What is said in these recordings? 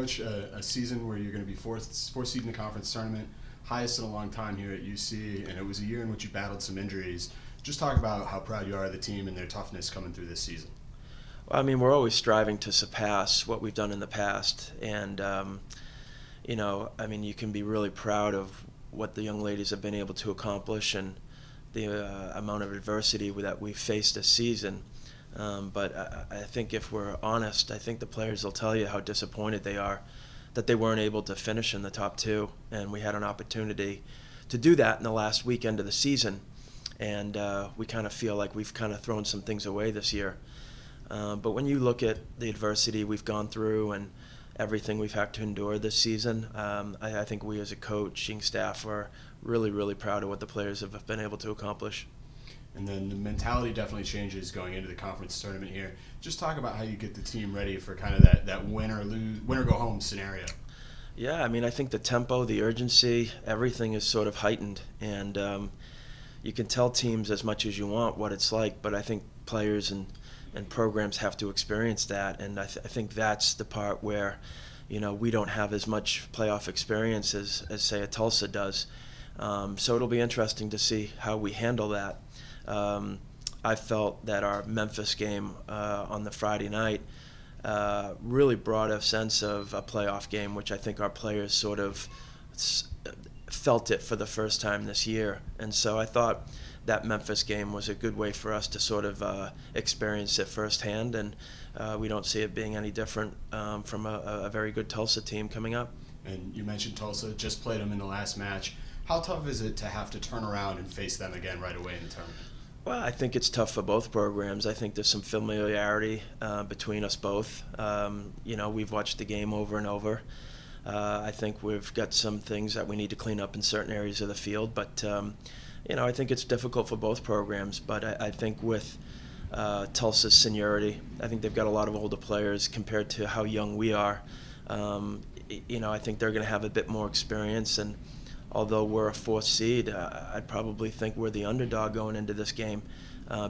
Coach. A season where you're going to be fourth seed in the conference tournament, highest in a long time here at UC, and it was a year in which you battled some injuries. Just talk about how proud you are of the team and their toughness coming through this season. Well, I mean, we're always striving to surpass what we've done in the past, and I mean, you can be really proud of what the young ladies have been able to accomplish and the amount of adversity that we've faced this season. But I think if we're honest, I think the players will tell you how disappointed they are that they weren't able to finish in the top two, and we had an opportunity to do that in the last weekend of the season, and we kind of feel like we've kind of thrown some things away this year. But when you look at the adversity we've gone through and everything we've had to endure this season, I think we as a coaching staff are really, really proud of what the players have been able to accomplish. And then the mentality definitely changes going into the conference tournament here. Just talk about how you get the team ready for kind of that win or go home scenario. Yeah, I mean, I think the tempo, the urgency, everything is sort of heightened, and you can tell teams as much as you want what it's like, but I think players and programs have to experience that, and I think that's the part where, we don't have as much playoff experience as say a Tulsa does. So it'll be interesting to see how we handle that. I felt that our Memphis game on the Friday night really brought a sense of a playoff game, which I think our players sort of felt it for the first time this year. And so I thought that Memphis game was a good way for us to sort of experience it firsthand, and we don't see it being any different from a very good Tulsa team coming up. And you mentioned Tulsa, just played them in the last match. How tough is it to have to turn around and face them again right away in the tournament? Well, I think it's tough for both programs. I think there's some familiarity between us both. We've watched the game over and over. I think we've got some things that we need to clean up in certain areas of the field, but I think it's difficult for both programs. But I think with Tulsa's seniority, I think they've got a lot of older players compared to how young we are. I think they're going to have a bit more experience, and although we're a fourth seed, I'd probably think we're the underdog going into this game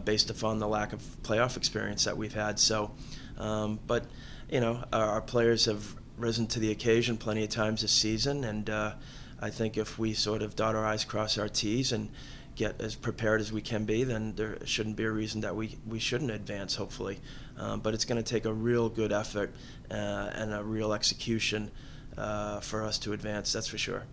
based upon the lack of playoff experience that we've had. So, but our players have risen to the occasion plenty of times this season, and I think if we sort of dot our I's, cross our T's, and get as prepared as we can be, then there shouldn't be a reason that we shouldn't advance, hopefully. But it's going to take a real good effort and a real execution for us to advance, that's for sure.